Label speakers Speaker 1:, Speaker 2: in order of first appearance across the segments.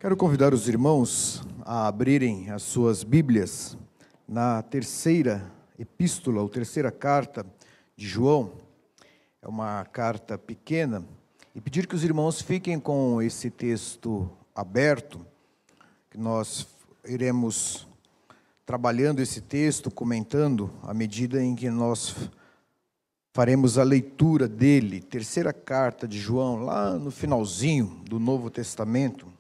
Speaker 1: Quero convidar os irmãos a abrirem as suas Bíblias na terceira epístola, ou terceira carta de João. É uma carta pequena, e pedir que os irmãos fiquem com esse texto aberto, que nós iremos trabalhando esse texto, comentando, à medida em que nós faremos a leitura dele. Terceira carta de João, lá no finalzinho do Novo Testamento.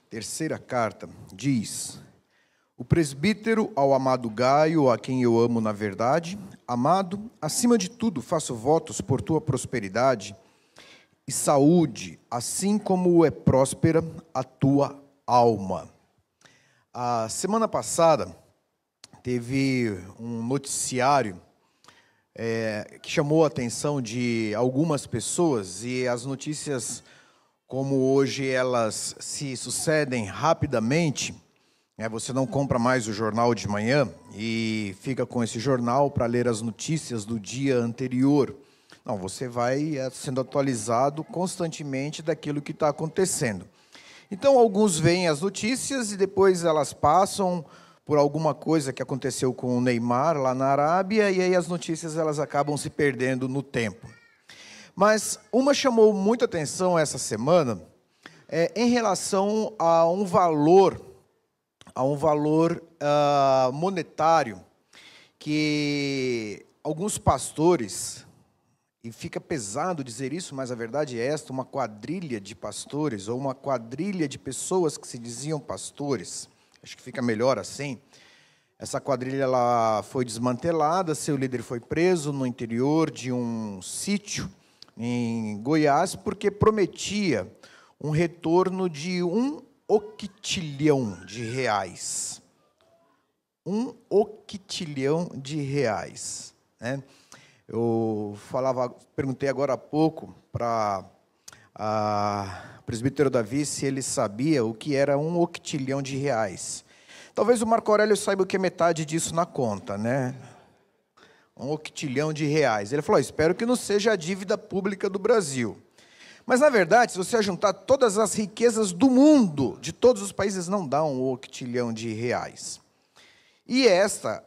Speaker 1: Terceira carta diz: o presbítero ao amado Gaio, a quem eu amo na verdade, amado, acima de tudo faço votos por tua prosperidade e saúde, assim como é próspera a tua alma. A semana passada teve um noticiário que chamou a atenção de algumas pessoas, e as notícias, como hoje elas se sucedem rapidamente, você não compra mais o jornal de manhã e fica com esse jornal para ler as notícias do dia anterior. Não, você vai sendo atualizado constantemente daquilo que está acontecendo. Então, alguns veem as notícias e depois elas passam por alguma coisa que aconteceu com o Neymar lá na Arábia, e aí as notícias elas acabam se perdendo no tempo. Mas uma chamou muita atenção essa semana em relação a um valor monetário que alguns pastores, e fica pesado dizer isso, mas a verdade é esta, uma quadrilha de pastores, ou uma quadrilha de pessoas que se diziam pastores, acho que fica melhor assim. Essa quadrilha ela foi desmantelada, seu líder foi preso no interior de um sítio em Goiás, porque prometia um retorno de R$ 1 octilhão. R$ 1 octilhão, né? Eu perguntei agora há pouco para o presbítero Davi se ele sabia o que era R$ 1 octilhão. Talvez o Marco Aurélio saiba o que é metade disso na conta, né? R$ 1 octilhão. Ele falou: espero que não seja a dívida pública do Brasil. Mas, na verdade, se você juntar todas as riquezas do mundo, de todos os países, não dá R$ 1 octilhão. E esta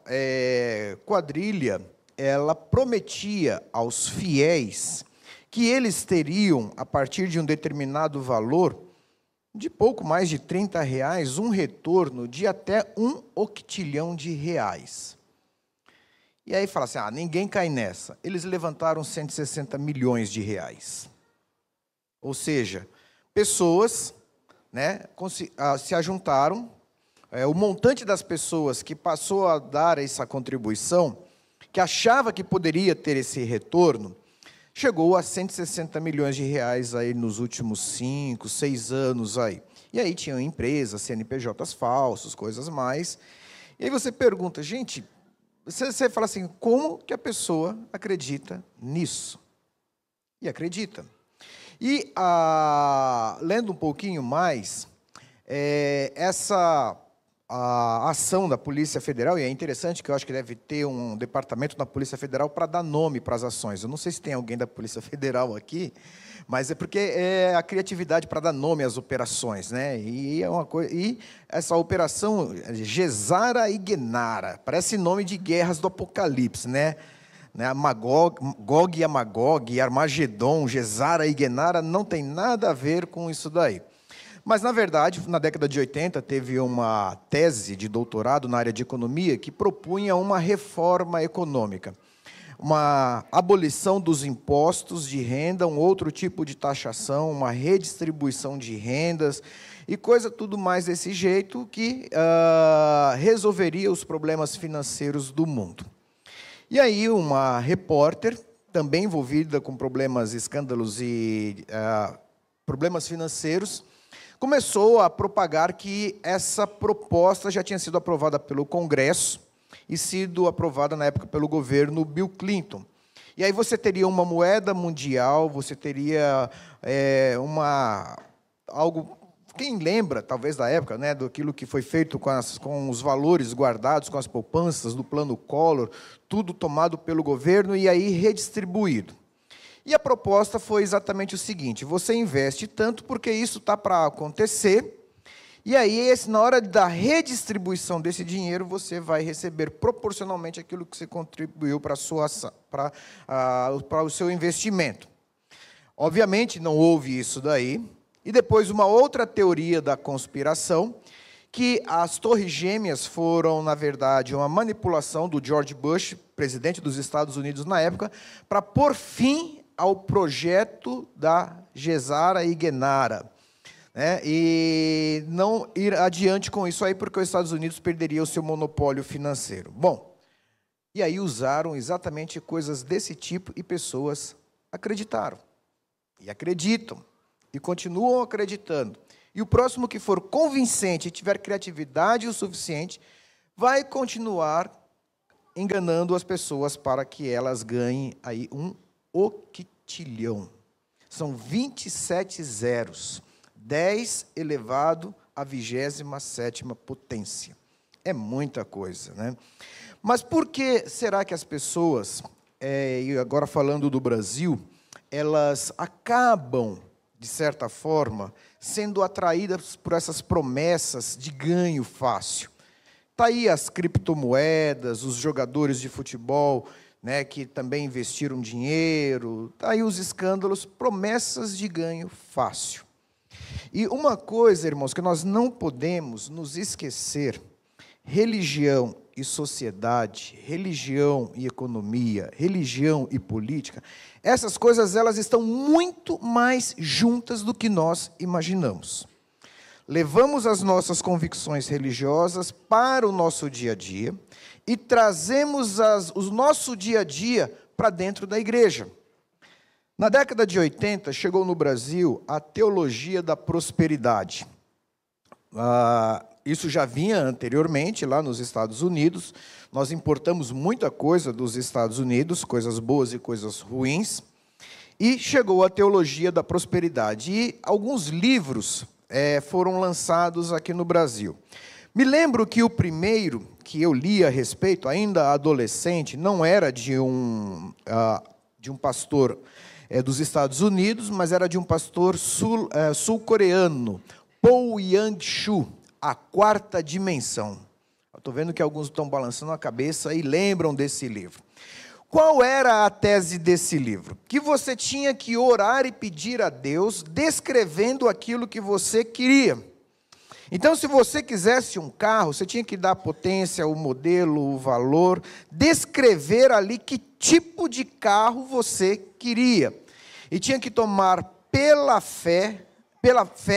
Speaker 1: quadrilha, ela prometia aos fiéis que eles teriam, a partir de um determinado valor, de pouco mais de R$ 30, um retorno de até R$ 1 octilhão. E aí fala assim, ninguém cai nessa. Eles levantaram 160 milhões de reais. Ou seja, pessoas, se ajuntaram, o montante das pessoas que passou a dar essa contribuição, que achava que poderia ter esse retorno, chegou a 160 milhões de reais aí nos últimos 5, 6 anos aí. E aí tinham empresas, CNPJs falsos, coisas mais. E aí você pergunta, gente, você fala assim, como que a pessoa acredita nisso? E acredita. E, lendo um pouquinho mais, a ação da Polícia Federal, e é interessante que eu acho que deve ter um departamento da Polícia Federal para dar nome para as ações. Eu não sei se tem alguém da Polícia Federal aqui, mas é porque é a criatividade para dar nome às operações, né? E essa operação, Gesara e Genara, parece nome de guerras do Apocalipse, né? Gog e Magog, Armagedon, Gesara e Genara, não tem nada a ver com isso daí. Mas, na verdade, na década de 80, teve uma tese de doutorado na área de economia que propunha uma reforma econômica, uma abolição dos impostos de renda, um outro tipo de taxação, uma redistribuição de rendas e coisa tudo mais desse jeito que resolveria os problemas financeiros do mundo. E aí uma repórter, também envolvida com problemas, escândalos e problemas financeiros, começou a propagar que essa proposta já tinha sido aprovada pelo Congresso e sido aprovada na época pelo governo Bill Clinton. E aí você teria uma moeda mundial, você teria algo quem lembra, talvez, da época, né, daquilo que foi feito com os valores guardados, com as poupanças do Plano Collor, tudo tomado pelo governo e aí redistribuído. E a proposta foi exatamente o seguinte: você investe tanto porque isso está para acontecer, e aí, na hora da redistribuição desse dinheiro, você vai receber proporcionalmente aquilo que você contribuiu para o seu investimento. Obviamente, não houve isso daí. E depois, uma outra teoria da conspiração, que as Torres Gêmeas foram, na verdade, uma manipulação do George Bush, presidente dos Estados Unidos na época, para pôr fim ao projeto da Gesara e Genara, né, e não ir adiante com isso aí, porque os Estados Unidos perderia o seu monopólio financeiro. Bom, e aí usaram exatamente coisas desse tipo e pessoas acreditaram. E acreditam. E continuam acreditando. E o próximo que for convincente e tiver criatividade o suficiente, vai continuar enganando as pessoas para que elas ganhem aí um octilhão. São 27 zeros. 10 elevado à 27ª potência. É muita coisa, né? Mas por que será que as pessoas, e agora falando do Brasil, elas acabam, de certa forma, sendo atraídas por essas promessas de ganho fácil? Está aí as criptomoedas, os jogadores de futebol, né, que também investiram dinheiro, está aí os escândalos, promessas de ganho fácil. E uma coisa, irmãos, que nós não podemos nos esquecer: religião e sociedade, religião e economia, religião e política, essas coisas elas estão muito mais juntas do que nós imaginamos. Levamos as nossas convicções religiosas para o nosso dia a dia e trazemos o nosso dia a dia para dentro da igreja. Na década de 80, chegou no Brasil a teologia da prosperidade. Isso já vinha anteriormente, lá nos Estados Unidos. Nós importamos muita coisa dos Estados Unidos, coisas boas e coisas ruins. E chegou a teologia da prosperidade. E alguns livros foram lançados aqui no Brasil. Me lembro que o primeiro que eu li a respeito, ainda adolescente, não era de um pastor dos Estados Unidos, mas era de um pastor sul-coreano, Paul Yang-Shu, A Quarta Dimensão. Estou vendo que alguns estão balançando a cabeça e lembram desse livro. Qual era a tese desse livro? Que você tinha que orar e pedir a Deus, descrevendo aquilo que você queria. Então, se você quisesse um carro, você tinha que dar a potência, o modelo, o valor, descrever ali que tipo de carro você queria. E tinha que tomar pela fé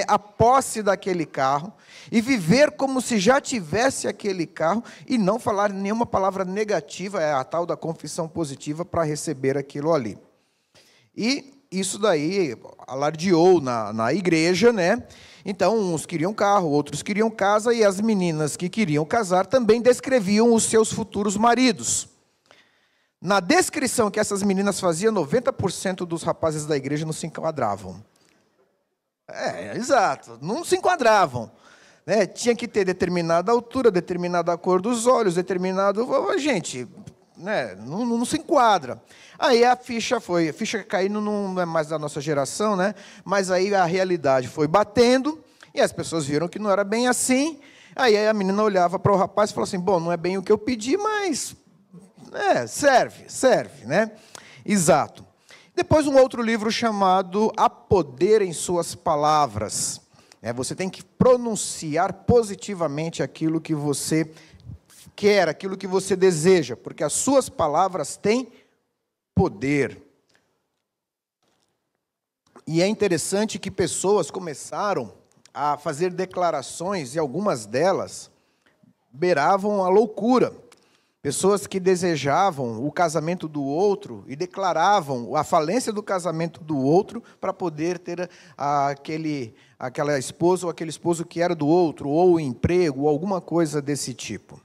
Speaker 1: a posse daquele carro e viver como se já tivesse aquele carro e não falar nenhuma palavra negativa, é a tal da confissão positiva, para receber aquilo ali. E isso daí alardeou na igreja, né? Então, uns queriam carro, outros queriam casa, e as meninas que queriam casar também descreviam os seus futuros maridos. Na descrição que essas meninas faziam, 90% dos rapazes da igreja não se enquadravam. Exato, não se enquadravam. Né? Tinha que ter determinada altura, determinada cor dos olhos, determinado... Gente, né? Não se enquadra. Aí a ficha caindo, não é mais da nossa geração, né? Mas aí a realidade foi batendo, e as pessoas viram que não era bem assim. Aí a menina olhava para o rapaz e falou assim: bom, não é bem o que eu pedi, mas serve, né? Exato. Depois um outro livro chamado Há Poder em Suas Palavras. Você tem que pronunciar positivamente aquilo que você quer, aquilo que você deseja, porque as suas palavras têm poder. E é interessante que pessoas começaram a fazer declarações, e algumas delas beiravam a loucura. Pessoas que desejavam o casamento do outro e declaravam a falência do casamento do outro para poder ter aquela esposa ou aquele esposo que era do outro, ou o emprego, ou alguma coisa desse tipo.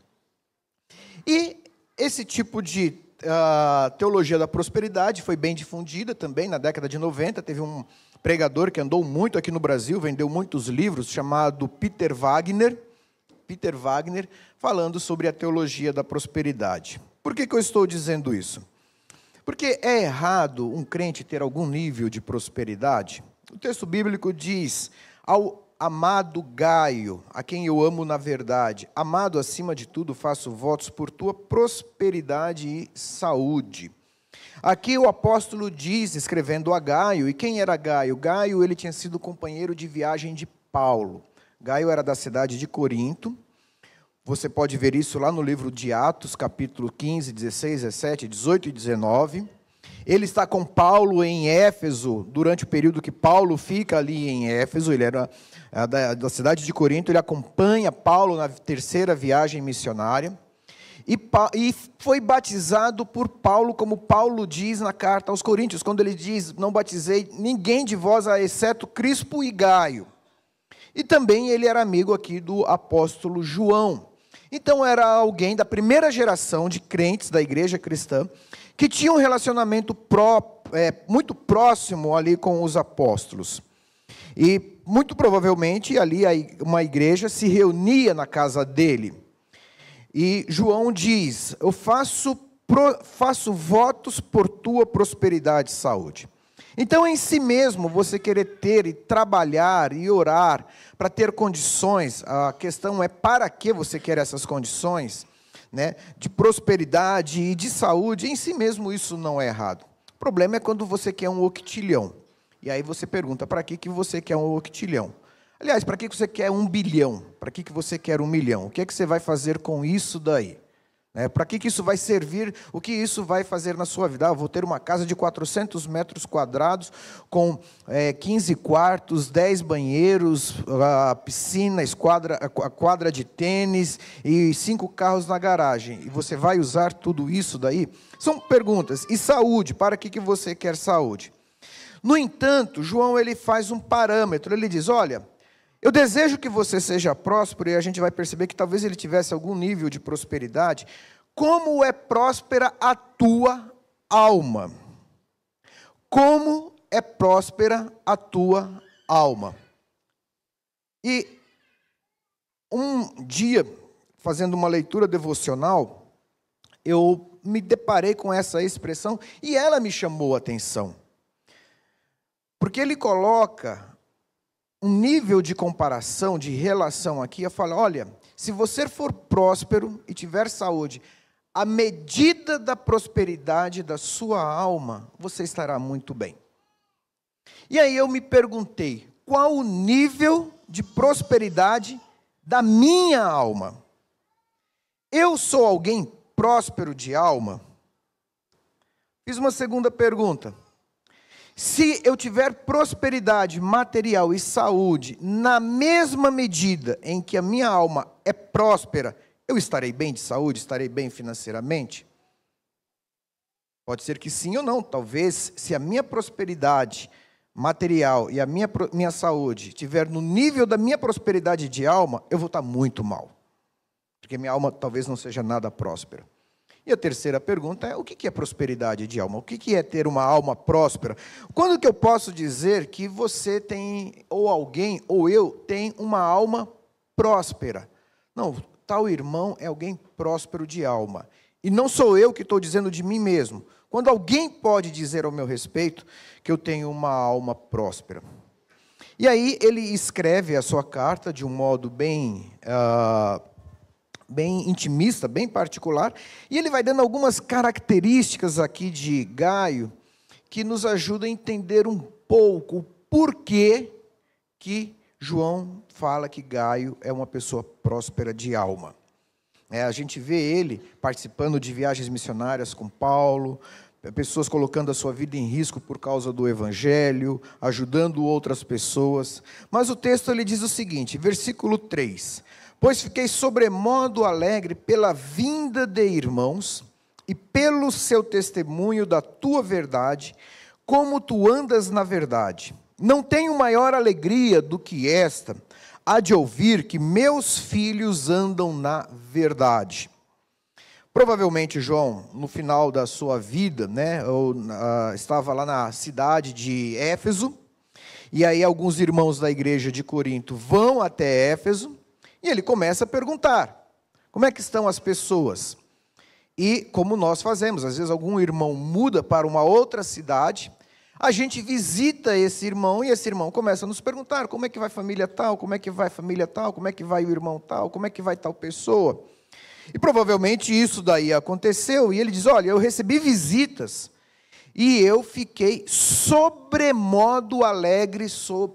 Speaker 1: E esse tipo de a teologia da prosperidade foi bem difundida também na década de 90. Teve um pregador que andou muito aqui no Brasil, vendeu muitos livros, chamado Peter Wagner, falando sobre a teologia da prosperidade. Por que eu estou dizendo isso? Porque é errado um crente ter algum nível de prosperidade? O texto bíblico diz: ao amado Gaio, a quem eu amo na verdade, amado acima de tudo, faço votos por tua prosperidade e saúde. Aqui o apóstolo diz, escrevendo a Gaio, e quem era Gaio? Gaio, ele tinha sido companheiro de viagem de Paulo. Gaio era da cidade de Corinto. Você pode ver isso lá no livro de Atos, capítulo 15, 16, 17, 18 e 19. Ele está com Paulo em Éfeso, durante o período que Paulo fica ali em Éfeso. Ele era da cidade de Corinto, ele acompanha Paulo na terceira viagem missionária. E foi batizado por Paulo, como Paulo diz na carta aos Coríntios, quando ele diz: não batizei ninguém de vós, exceto Crispo e Gaio. E também ele era amigo aqui do apóstolo João. Então era alguém da primeira geração de crentes da igreja cristã, que tinha um relacionamento muito próximo ali com os apóstolos. E muito provavelmente ali uma igreja se reunia na casa dele. E João diz: eu faço votos por tua prosperidade e saúde. Então, em si mesmo, você querer ter e trabalhar e orar para ter condições, a questão é para que você quer essas condições, né, de prosperidade e de saúde. Em si mesmo isso não é errado. O problema é quando você quer um octilhão. E aí você pergunta: para que você quer um octilhão? Aliás, para que você quer 1 bilhão? Para que você quer 1 milhão? O que é que você vai fazer com isso daí? Para que isso vai servir? O que isso vai fazer na sua vida? Eu vou ter uma casa de 400 metros quadrados, com 15 quartos, 10 banheiros, a piscina, a quadra de tênis e 5 carros na garagem. E você vai usar tudo isso daí? São perguntas. E saúde? Para que você quer saúde? No entanto, João ele faz um parâmetro. Ele diz: olha, eu desejo que você seja próspero, e a gente vai perceber que talvez ele tivesse algum nível de prosperidade. Como é próspera a tua alma? Como é próspera a tua alma? E um dia, fazendo uma leitura devocional, eu me deparei com essa expressão e ela me chamou a atenção. Porque ele coloca um nível de comparação, de relação aqui. Eu falo: olha, se você for próspero e tiver saúde, à medida da prosperidade da sua alma, você estará muito bem. E aí eu me perguntei: qual o nível de prosperidade da minha alma? Eu sou alguém próspero de alma? Fiz uma segunda pergunta. Se eu tiver prosperidade material e saúde na mesma medida em que a minha alma é próspera, eu estarei bem de saúde, estarei bem financeiramente? Pode ser que sim ou não. Talvez, se a minha prosperidade material e a minha saúde estiver no nível da minha prosperidade de alma, eu vou estar muito mal. Porque minha alma talvez não seja nada próspera. E a terceira pergunta é: o que é prosperidade de alma? O que é ter uma alma próspera? Quando que eu posso dizer que você tem, ou alguém, ou eu, tem uma alma próspera? Não, tal irmão é alguém próspero de alma. E não sou eu que estou dizendo de mim mesmo. Quando alguém pode dizer ao meu respeito que eu tenho uma alma próspera. E aí ele escreve a sua carta de um modo bem intimista, bem particular, e ele vai dando algumas características aqui de Gaio que nos ajudam a entender um pouco o porquê que João fala que Gaio é uma pessoa próspera de alma. A gente vê ele participando de viagens missionárias com Paulo, pessoas colocando a sua vida em risco por causa do Evangelho, ajudando outras pessoas. Mas o texto ele diz o seguinte, versículo 3: pois fiquei sobremodo alegre pela vinda de irmãos e pelo seu testemunho da tua verdade, como tu andas na verdade. Não tenho maior alegria do que esta, há de ouvir que meus filhos andam na verdade. Provavelmente João, no final da sua vida, né, estava lá na cidade de Éfeso, e aí alguns irmãos da igreja de Corinto vão até Éfeso, e ele começa a perguntar, como é que estão as pessoas? E como nós fazemos, às vezes algum irmão muda para uma outra cidade, a gente visita esse irmão, e esse irmão começa a nos perguntar, como é que vai a família tal, como é que vai a família tal, como é que vai o irmão tal, como é que vai tal pessoa? E provavelmente isso daí aconteceu, e ele diz, olha, eu recebi visitas, e eu fiquei sobremodo alegre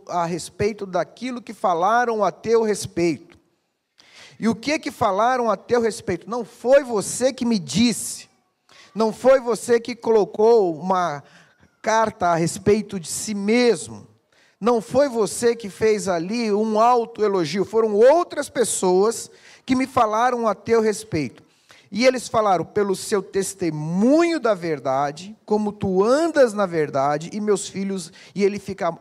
Speaker 1: a respeito daquilo que falaram a teu respeito. E o que falaram a teu respeito? Não foi você que me disse, não foi você que colocou uma carta a respeito de si mesmo, não foi você que fez ali um autoelogio, foram outras pessoas que me falaram a teu respeito. E eles falaram pelo seu testemunho da verdade, como tu andas na verdade, e meus filhos, e ele ficava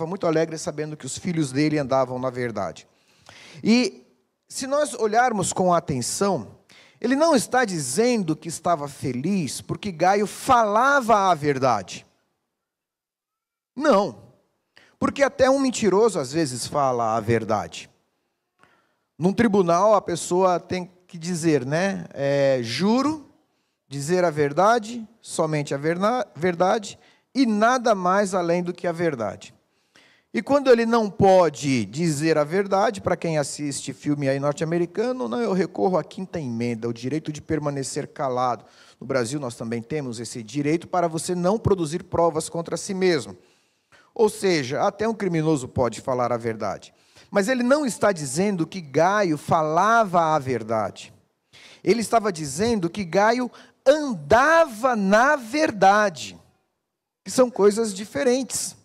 Speaker 1: muito alegre sabendo que os filhos dele andavam na verdade. E se nós olharmos com atenção, ele não está dizendo que estava feliz porque Gaio falava a verdade. Não, porque até um mentiroso às vezes fala a verdade. Num tribunal a pessoa tem que dizer, né, juro, dizer a verdade, somente a verdade, e nada mais além do que a verdade. E quando ele não pode dizer a verdade, para quem assiste filme aí norte-americano, não, eu recorro à quinta emenda, o direito de permanecer calado. No Brasil nós também temos esse direito para você não produzir provas contra si mesmo. Ou seja, até um criminoso pode falar a verdade. Mas ele não está dizendo que Gaio falava a verdade. Ele estava dizendo que Gaio andava na verdade, que são coisas diferentes.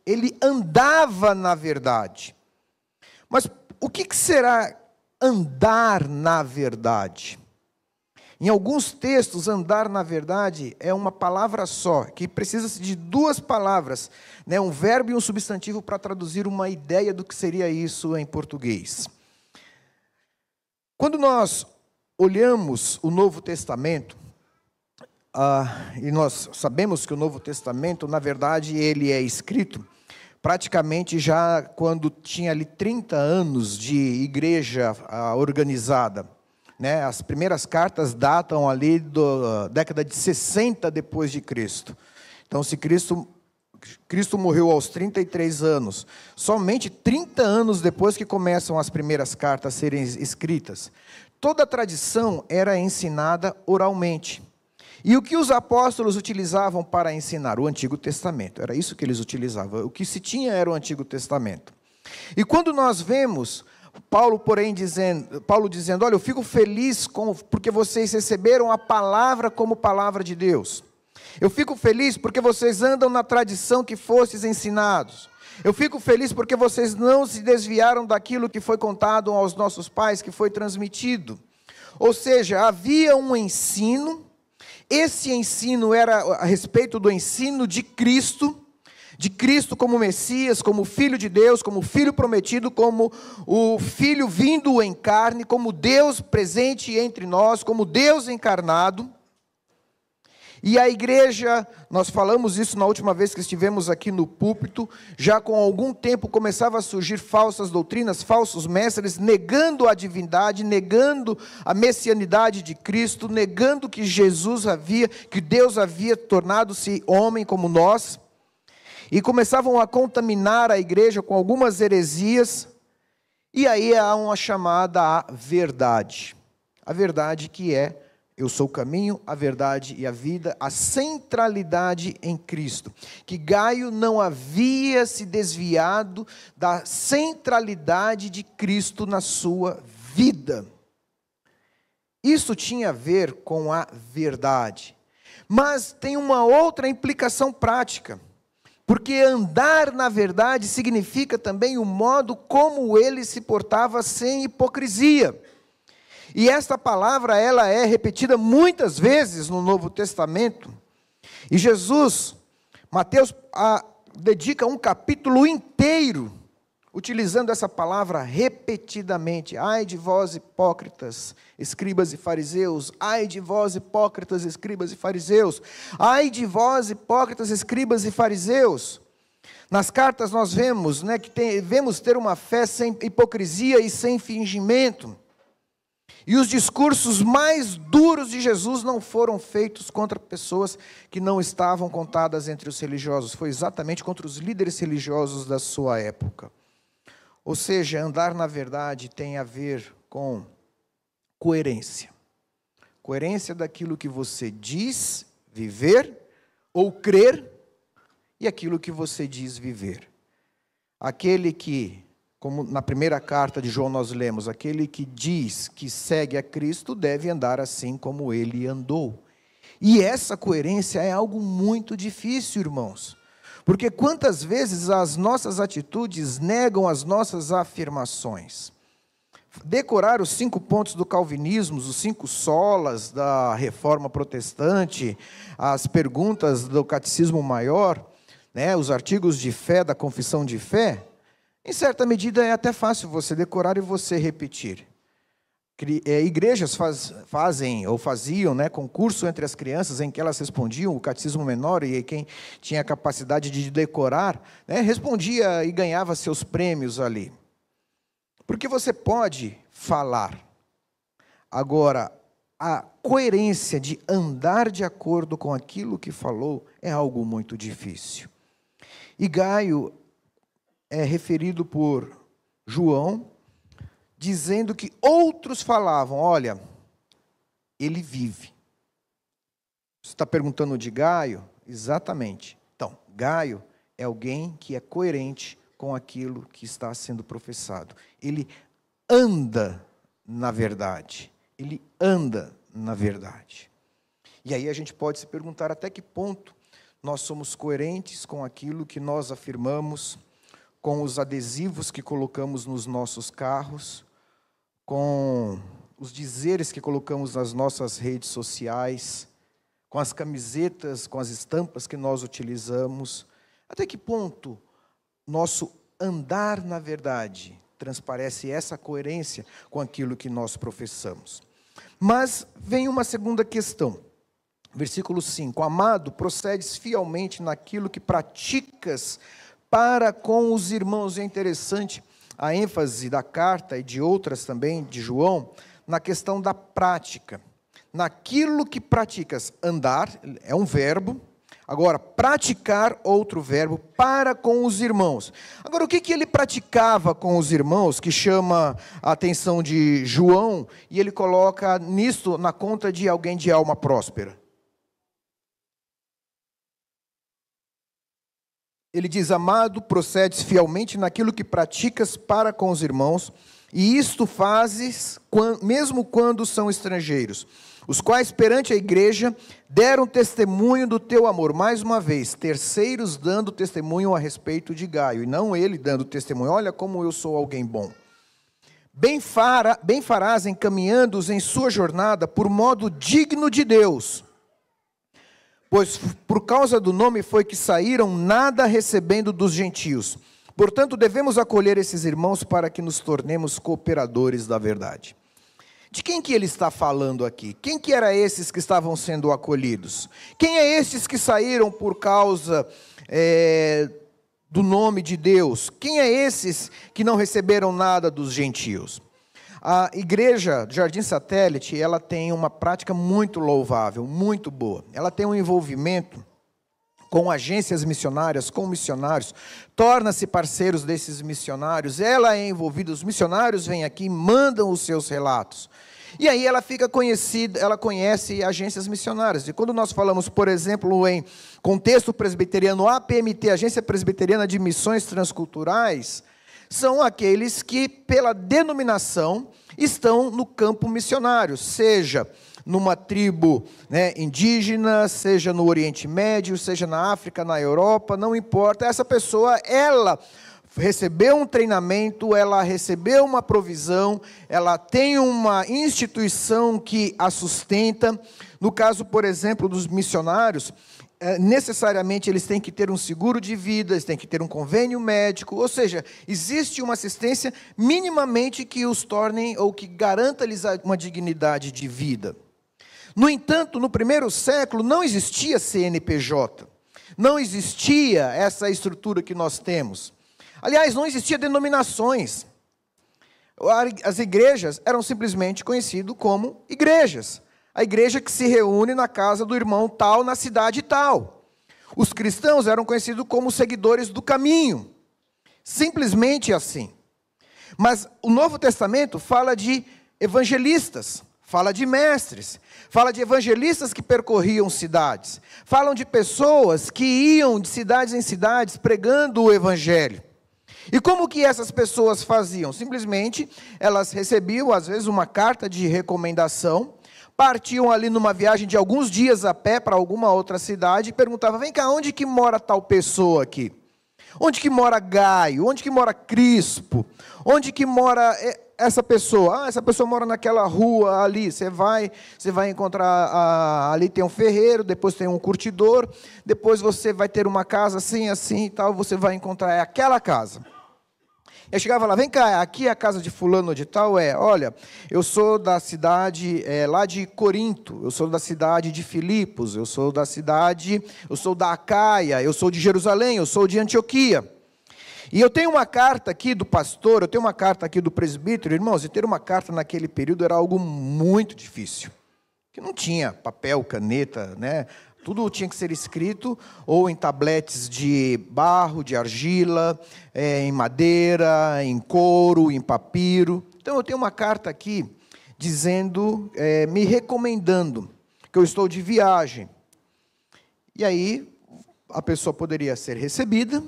Speaker 1: Ele andava na verdade. Mas o que será andar na verdade? Em alguns textos, andar na verdade é uma palavra só, que precisa de duas palavras, né? Um verbo e um substantivo para traduzir uma ideia do que seria isso em português. Quando nós olhamos o Novo Testamento, e nós sabemos que o Novo Testamento, na verdade, ele é escrito praticamente já quando tinha ali 30 anos de igreja organizada. Né, as primeiras cartas datam ali da década de 60 depois de Cristo. Então, se Cristo morreu aos 33 anos, somente 30 anos depois que começam as primeiras cartas a serem escritas. Toda a tradição era ensinada oralmente. E o que os apóstolos utilizavam para ensinar? O Antigo Testamento. Era isso que eles utilizavam. O que se tinha era o Antigo Testamento. E quando nós vemos Paulo dizendo, olha, eu fico feliz porque vocês receberam a palavra como palavra de Deus. Eu fico feliz porque vocês andam na tradição que fostes ensinados. Eu fico feliz porque vocês não se desviaram daquilo que foi contado aos nossos pais, que foi transmitido. Ou seja, havia um ensino, esse ensino era a respeito do ensino de Cristo como Messias, como Filho de Deus, como Filho prometido, como o Filho vindo em carne, como Deus presente entre nós, como Deus encarnado. E a igreja, nós falamos isso na última vez que estivemos aqui no púlpito, já com algum tempo começava a surgir falsas doutrinas, falsos mestres, negando a divindade, negando a messianidade de Cristo, negando que que Deus havia tornado-se homem como nós. E começavam a contaminar a igreja com algumas heresias, e aí há uma chamada à verdade. A verdade que é, eu sou o caminho, a verdade e a vida, a centralidade em Cristo. Que Gaio não havia se desviado da centralidade de Cristo na sua vida. Isso tinha a ver com a verdade. Mas tem uma outra implicação prática. Porque andar na verdade significa também o modo como ele se portava sem hipocrisia. E esta palavra, ela é repetida muitas vezes no Novo Testamento. E Jesus, Mateus dedica um capítulo inteiro utilizando essa palavra repetidamente. Ai de vós, hipócritas, escribas e fariseus. Ai de vós, hipócritas, escribas e fariseus. Ai de vós, hipócritas, escribas e fariseus. Nas cartas nós vemos, que devemos ter uma fé sem hipocrisia e sem fingimento. E os discursos mais duros de Jesus não foram feitos contra pessoas que não estavam contadas entre os religiosos. Foi exatamente contra os líderes religiosos da sua época. Ou seja, andar na verdade tem a ver com coerência. Coerência daquilo que você diz viver ou crer e aquilo que você diz viver. Aquele que, como na primeira carta de João nós lemos, aquele que diz que segue a Cristo deve andar assim como ele andou. E essa coerência é algo muito difícil, irmãos. Porque quantas vezes as nossas atitudes negam as nossas afirmações? Decorar os 5 pontos do calvinismo, os 5 solas da reforma protestante, as perguntas do catecismo maior, os artigos de fé da confissão de fé, em certa medida é até fácil você decorar e você repetir. Igrejas fazem ou faziam concurso entre as crianças em que elas respondiam o catecismo menor, e quem tinha a capacidade de decorar, respondia e ganhava seus prêmios ali. Porque você pode falar. Agora, a coerência de andar de acordo com aquilo que falou é algo muito difícil. E Gaio é referido por João, dizendo que outros falavam, olha, ele vive. Você está perguntando de Gaio? Exatamente. Então, Gaio é alguém que é coerente com aquilo que está sendo professado. Ele anda na verdade. Ele anda na verdade. E aí a gente pode se perguntar até que ponto nós somos coerentes com aquilo que nós afirmamos, com os adesivos que colocamos nos nossos carros, com os dizeres que colocamos nas nossas redes sociais, com as camisetas, com as estampas que nós utilizamos. Até que ponto nosso andar na verdade transparece essa coerência com aquilo que nós professamos? Mas vem uma segunda questão. Versículo 5. Amado, procedes fielmente naquilo que praticas para com os irmãos. É interessante a ênfase da carta e de outras também, de João, na questão da prática. Naquilo que praticas, andar é um verbo, agora praticar outro verbo, para com os irmãos. Agora, o que ele praticava com os irmãos, que chama a atenção de João, e ele coloca nisto na conta de alguém de alma próspera? Ele diz, amado, procedes fielmente naquilo que praticas para com os irmãos, e isto fazes mesmo quando são estrangeiros, os quais perante a igreja deram testemunho do teu amor. Mais uma vez, terceiros dando testemunho a respeito de Gaio, e não ele dando testemunho, olha como eu sou alguém bom. Bem farás encaminhando-os em sua jornada por modo digno de Deus, pois por causa do nome foi que saíram, nada recebendo dos gentios. Portanto, devemos acolher esses irmãos para que nos tornemos cooperadores da verdade. De quem que ele está falando aqui? Quem que eram esses que estavam sendo acolhidos? Quem é esses que saíram por causa do nome de Deus? Quem é esses que não receberam nada dos gentios? A igreja do Jardim Satélite, ela tem uma prática muito louvável, muito boa. Ela tem um envolvimento com agências missionárias, com missionários, torna-se parceiros desses missionários, ela é envolvida, os missionários vêm aqui, mandam os seus relatos. E aí ela fica conhecida, ela conhece agências missionárias. E quando nós falamos, por exemplo, em contexto presbiteriano, APMT, Agência Presbiteriana de Missões Transculturais, são aqueles que, pela denominação, estão no campo missionário, seja numa tribo indígena, seja no Oriente Médio, seja na África, na Europa, não importa. Essa pessoa, ela recebeu um treinamento, ela recebeu uma provisão, ela tem uma instituição que a sustenta. No caso, por exemplo, dos missionários, necessariamente eles têm que ter um seguro de vida, eles têm que ter um convênio médico, ou seja, existe uma assistência minimamente que os tornem ou que garanta-lhes uma dignidade de vida. No entanto, no primeiro século não existia CNPJ, não existia essa estrutura que nós temos. Aliás, não existia denominações. As igrejas eram simplesmente conhecidas como igrejas. A igreja que se reúne na casa do irmão tal, na cidade tal. Os cristãos eram conhecidos como seguidores do caminho. Simplesmente assim. Mas o Novo Testamento fala de evangelistas, fala de mestres, fala de evangelistas que percorriam cidades, falam de pessoas que iam de cidades em cidades pregando o evangelho. E como que essas pessoas faziam? Simplesmente elas recebiam, às vezes, uma carta de recomendação, partiam ali numa viagem de alguns dias a pé para alguma outra cidade e perguntavam, vem cá, onde que mora tal pessoa aqui? Onde que mora Gaio? Onde que mora Crispo? Onde que mora essa pessoa? Ah, essa pessoa mora naquela rua ali, você vai encontrar, ali tem um ferreiro, depois tem um curtidor, depois você vai ter uma casa assim, assim e tal, você vai encontrar aquela casa. Eu chegava lá, vem cá, aqui é a casa de fulano de tal, olha, eu sou da cidade lá de Corinto, eu sou da cidade de Filipos, eu sou da Acaia, eu sou de Jerusalém, eu sou de Antioquia. E eu tenho uma carta aqui do pastor, eu tenho uma carta aqui do presbítero, irmãos, e ter uma carta naquele período era algo muito difícil, que não tinha papel, caneta, né? Tudo tinha que ser escrito ou em tabletes de barro, de argila, em madeira, em couro, em papiro. Então eu tenho uma carta aqui dizendo, me recomendando que eu estou de viagem. E aí a pessoa poderia ser recebida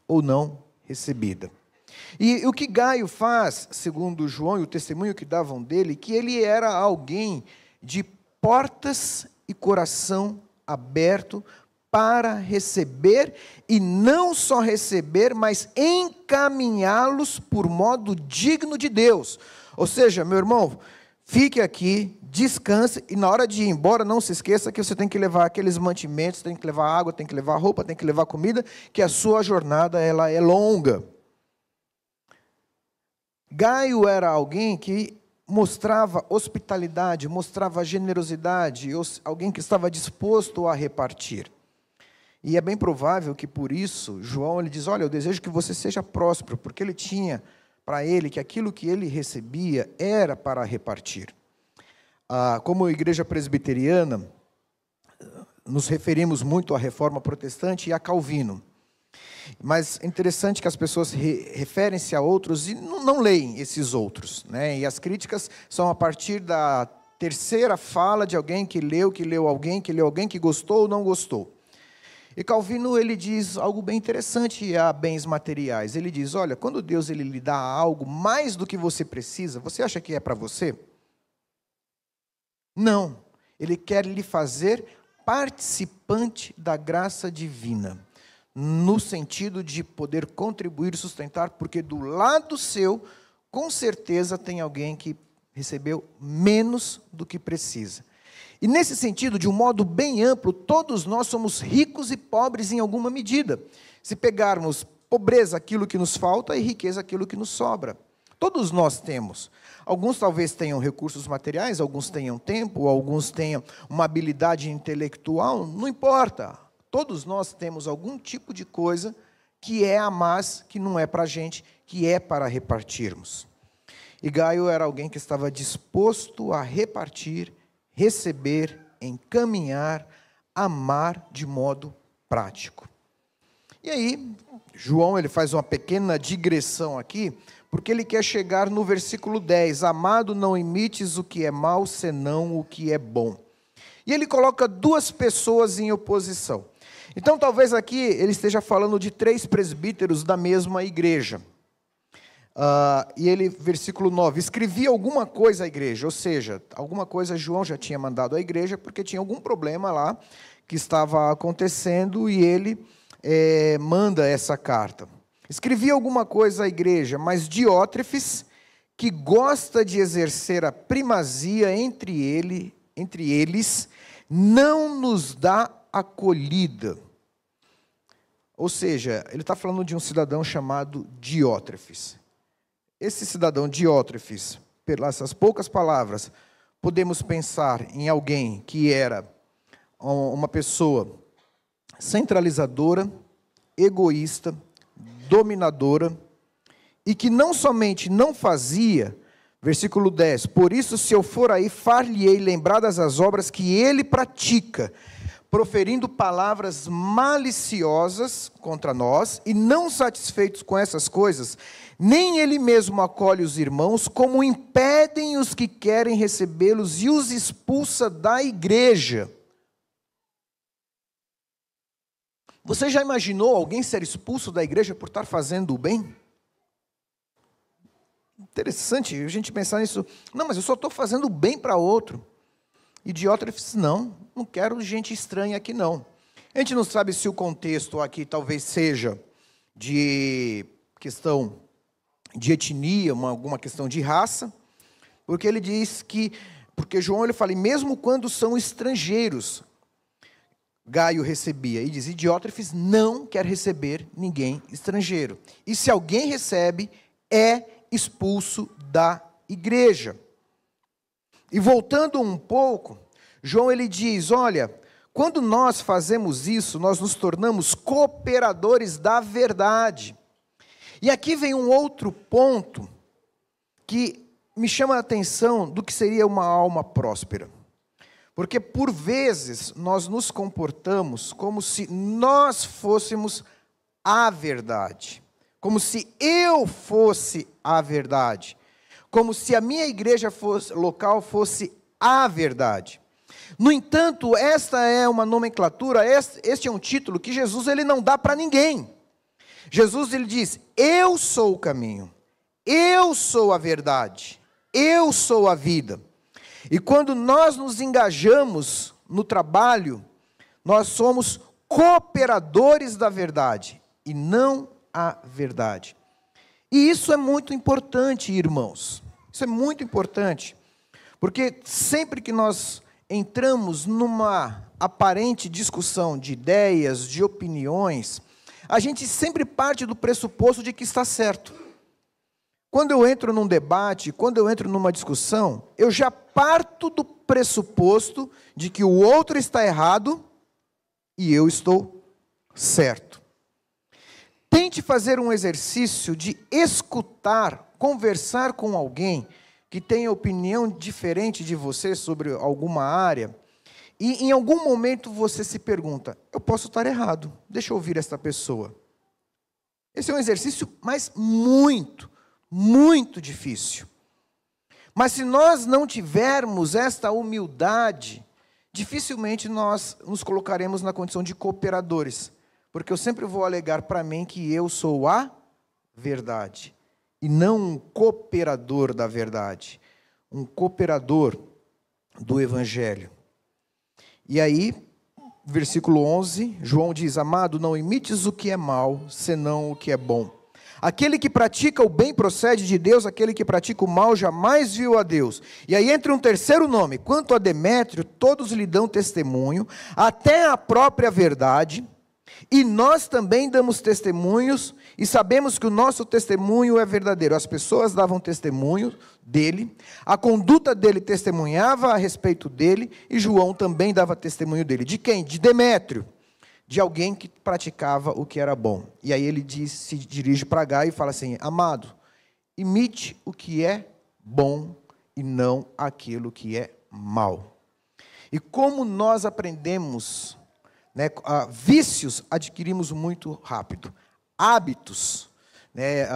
Speaker 1: ou não recebida. E o que Gaio faz, segundo João e o testemunho que davam dele, que ele era alguém de portas e coração aberto para receber, e não só receber, mas encaminhá-los por modo digno de Deus. Ou seja, meu irmão, fique aqui, descanse, e na hora de ir embora, não se esqueça que você tem que levar aqueles mantimentos, tem que levar água, tem que levar roupa, tem que levar comida, que a sua jornada ela é longa. Gaio era alguém que mostrava hospitalidade, mostrava generosidade, alguém que estava disposto a repartir. E é bem provável que por isso, João ele diz, olha, eu desejo que você seja próspero, porque ele tinha para ele que aquilo que ele recebia era para repartir. Como igreja presbiteriana, nos referimos muito à Reforma Protestante e a Calvino. Mas é interessante que as pessoas referem-se a outros e não leem esses outros, né? E as críticas são a partir da terceira fala de alguém que leu alguém que gostou ou não gostou. E Calvino ele diz algo bem interessante a bens materiais. Ele diz, olha, quando Deus ele lhe dá algo mais do que você precisa, você acha que é para você? Não. Ele quer lhe fazer participante da graça divina, no sentido de poder contribuir e sustentar, porque do lado seu, com certeza tem alguém que recebeu menos do que precisa. E nesse sentido, de um modo bem amplo, todos nós somos ricos e pobres em alguma medida. Se pegarmos pobreza, aquilo que nos falta, e riqueza, aquilo que nos sobra. Todos nós temos. Alguns talvez tenham recursos materiais, alguns tenham tempo, alguns tenham uma habilidade intelectual, não importa. Todos nós temos algum tipo de coisa que é a mais, que não é para a gente, que é para repartirmos. E Gaio era alguém que estava disposto a repartir, receber, encaminhar, amar de modo prático. E aí, João ele faz uma pequena digressão aqui, porque ele quer chegar no versículo 10. Amado, não imites o que é mal, senão o que é bom. E ele coloca duas pessoas em oposição. Então, talvez aqui ele esteja falando de 3 presbíteros da mesma igreja. E ele, versículo 9, escrevia alguma coisa à igreja, ou seja, alguma coisa João já tinha mandado à igreja, porque tinha algum problema lá que estava acontecendo, e ele manda essa carta. Escrevia alguma coisa à igreja, mas Diótrefes, que gosta de exercer a primazia entre eles, não nos dá acolhida. Ou seja, ele está falando de um cidadão chamado Diótrefes. Esse cidadão Diótrefes, pelas essas poucas palavras, podemos pensar em alguém que era uma pessoa centralizadora, egoísta, dominadora, e que não somente não fazia, versículo 10, por isso se eu for aí, far-lhe-ei lembradas as obras que ele pratica, proferindo palavras maliciosas contra nós, e não satisfeitos com essas coisas, nem ele mesmo acolhe os irmãos, como impedem os que querem recebê-los e os expulsa da igreja. Você já imaginou alguém ser expulso da igreja por estar fazendo o bem? Interessante a gente pensar nisso. Não, mas eu só estou fazendo bem para outro. E Diótrefes, não quero gente estranha aqui não. A gente não sabe se o contexto aqui talvez seja de questão de etnia, alguma questão de raça, porque ele diz que, porque João ele fala, mesmo quando são estrangeiros, Gaio recebia, e diz, Diótrefes não quer receber ninguém estrangeiro. E se alguém recebe, é expulso da igreja. E voltando um pouco, João ele diz, olha, quando nós fazemos isso, nós nos tornamos cooperadores da verdade. E aqui vem um outro ponto que me chama a atenção do que seria uma alma próspera. Porque, por vezes, nós nos comportamos como se nós fôssemos a verdade. Como se eu fosse a verdade. Como se a minha igreja local fosse a verdade. No entanto, esta é uma nomenclatura, este é um título que Jesus ele não dá para ninguém. Jesus ele diz, eu sou o caminho, eu sou a verdade, eu sou a vida. E quando nós nos engajamos no trabalho, nós somos cooperadores da verdade, e não a verdade. E isso é muito importante, irmãos. Isso é muito importante, porque sempre que nós entramos numa aparente discussão de ideias, de opiniões, a gente sempre parte do pressuposto de que está certo. Quando eu entro num debate, quando eu entro numa discussão, eu já parto do pressuposto de que o outro está errado e eu estou certo. Tente fazer um exercício de escutar, conversar com alguém que tem opinião diferente de você sobre alguma área, e em algum momento você se pergunta, eu posso estar errado, deixa eu ouvir esta pessoa. Esse é um exercício, mas muito, muito difícil. Mas se nós não tivermos esta humildade, dificilmente nós nos colocaremos na condição de cooperadores, porque eu sempre vou alegar para mim que eu sou a verdade, e não um cooperador da verdade, um cooperador do Evangelho. E aí, versículo 11, João diz, amado, não imites o que é mal, senão o que é bom. Aquele que pratica o bem procede de Deus, aquele que pratica o mal jamais viu a Deus. E aí entra um terceiro nome, quanto a Demétrio, todos lhe dão testemunho, até a própria verdade, e nós também damos testemunhos, e sabemos que o nosso testemunho é verdadeiro. As pessoas davam testemunho dele, a conduta dele testemunhava a respeito dele, e João também dava testemunho dele. De quem? De Demétrio, de alguém que praticava o que era bom. E aí ele se dirige para Gaio e fala assim, amado, imite o que é bom e não aquilo que é mal. E como nós aprendemos, né, vícios adquirimos muito rápido. Hábitos, né,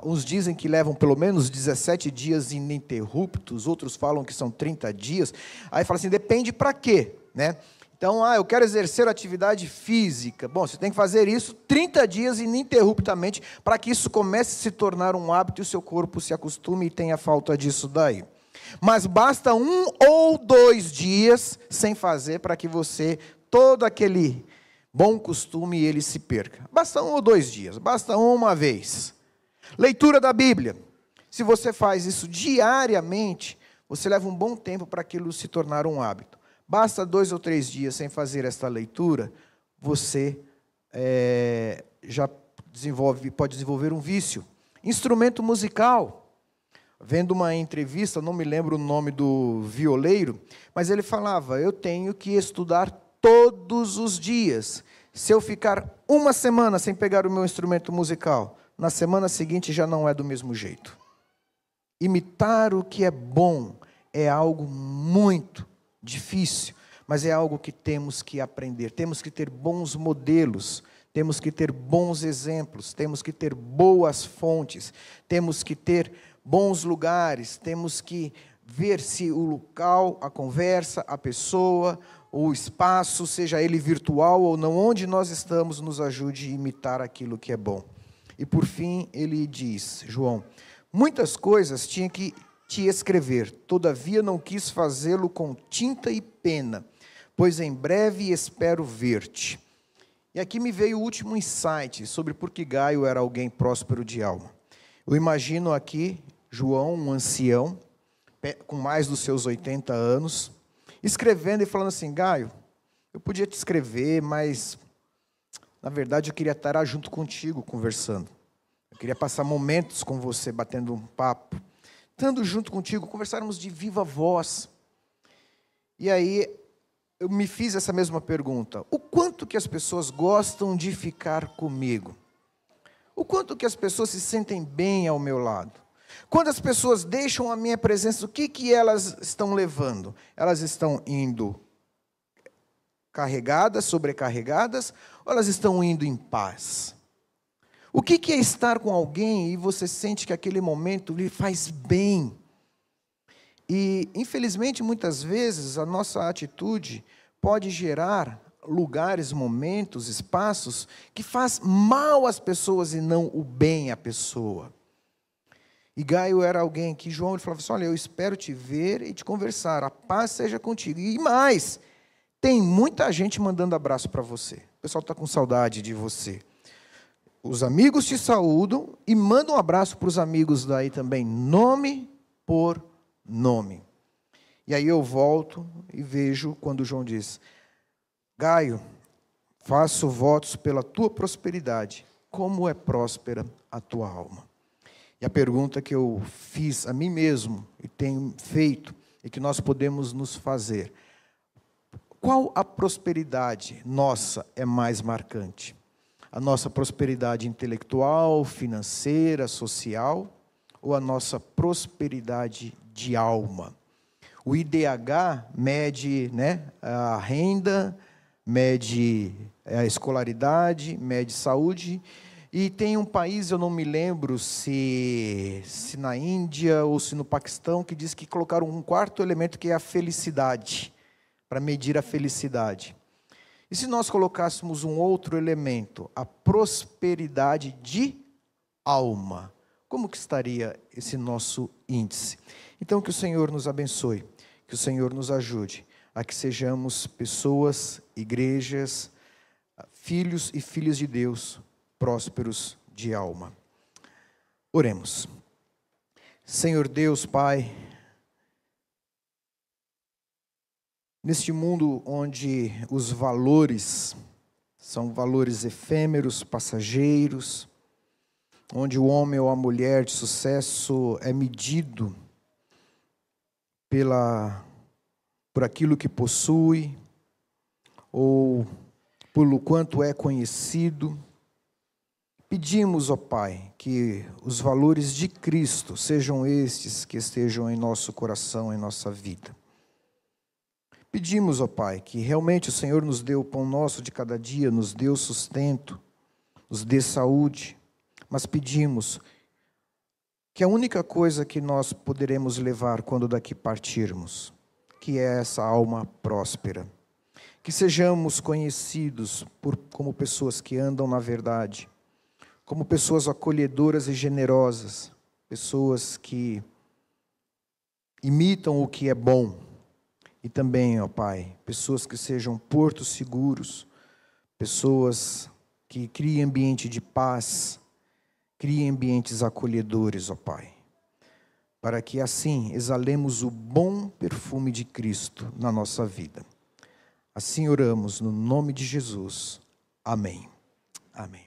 Speaker 1: uns dizem que levam pelo menos 17 dias ininterruptos, outros falam que são 30 dias. Aí fala assim, depende para quê, né? Então, eu quero exercer atividade física. Bom, você tem que fazer isso 30 dias ininterruptamente para que isso comece a se tornar um hábito e o seu corpo se acostume e tenha falta disso daí. Mas basta 1 ou 2 dias sem fazer para que você, todo aquele bom costume, ele se perca. Basta 1 ou 2 dias, basta uma vez. Leitura da Bíblia. Se você faz isso diariamente, você leva um bom tempo para aquilo se tornar um hábito. Basta 2 ou 3 dias sem fazer esta leitura, você já pode desenvolver um vício. Instrumento musical. Vendo uma entrevista, não me lembro o nome do violeiro, mas ele falava, eu tenho que estudar todos os dias. Se eu ficar uma semana sem pegar o meu instrumento musical, na semana seguinte já não é do mesmo jeito. Imitar o que é bom é algo muito difícil, mas é algo que temos que aprender. Temos que ter bons modelos, temos que ter bons exemplos, temos que ter boas fontes, temos que ter bons lugares, temos que ver se o local, a conversa, a pessoa, o espaço, seja ele virtual ou não, onde nós estamos, nos ajude a imitar aquilo que é bom. E por fim, ele diz, João, muitas coisas tinha que te escrever, todavia não quis fazê-lo com tinta e pena, pois em breve espero ver-te. E aqui me veio o último insight sobre por que Gaio era alguém próspero de alma. Eu imagino aqui João, um ancião, com mais dos seus 80 anos, escrevendo e falando assim, Gaio, eu podia te escrever, mas, na verdade, eu queria estar junto contigo, conversando. Eu queria passar momentos com você, batendo um papo. Estando junto contigo, conversarmos de viva voz. E aí, eu me fiz essa mesma pergunta. O quanto que as pessoas gostam de ficar comigo? O quanto que as pessoas se sentem bem ao meu lado? Quando as pessoas deixam a minha presença, o que elas estão levando? Elas estão indo carregadas, sobrecarregadas, ou elas estão indo em paz? O que é estar com alguém e você sente que aquele momento lhe faz bem? E, infelizmente, muitas vezes, a nossa atitude pode gerar lugares, momentos, espaços que faz mal às pessoas e não o bem à pessoa. E Gaio era alguém que João ele falava assim, olha, eu espero te ver e te conversar, a paz seja contigo. E mais, tem muita gente mandando abraço para você. O pessoal está com saudade de você. Os amigos te saúdam e mandam um abraço para os amigos daí também, nome por nome. E aí eu volto e vejo quando João diz, Gaio, faço votos pela tua prosperidade, como é próspera a tua alma. E a pergunta que eu fiz a mim mesmo e tenho feito e que nós podemos nos fazer, qual a prosperidade nossa é mais marcante? A nossa prosperidade intelectual, financeira, social, ou a nossa prosperidade de alma? O IDH mede, a renda, mede a escolaridade, mede saúde. E tem um país, eu não me lembro se na Índia ou se no Paquistão, que diz que colocaram um quarto elemento que é a felicidade, para medir a felicidade. E se nós colocássemos um outro elemento, a prosperidade de alma, como que estaria esse nosso índice? Então, que o Senhor nos abençoe, que o Senhor nos ajude a que sejamos pessoas, igrejas, filhos e filhas de Deus, prósperos de alma. Oremos. Senhor Deus, Pai, neste mundo onde os valores são valores efêmeros, passageiros, onde o homem ou a mulher de sucesso é medido por aquilo que possui, ou pelo quanto é conhecido, pedimos, ó Pai, que os valores de Cristo sejam estes que estejam em nosso coração, em nossa vida. Pedimos, ó Pai, que realmente o Senhor nos dê o pão nosso de cada dia, nos dê o sustento, nos dê saúde, mas pedimos que a única coisa que nós poderemos levar quando daqui partirmos, que é essa alma próspera, que sejamos conhecidos como pessoas que andam na verdade, como pessoas acolhedoras e generosas, pessoas que imitam o que é bom, e também, ó Pai, pessoas que sejam portos seguros, pessoas que criem ambiente de paz, criem ambientes acolhedores, ó Pai, para que assim exalemos o bom perfume de Cristo na nossa vida. Assim oramos no nome de Jesus. Amém. Amém.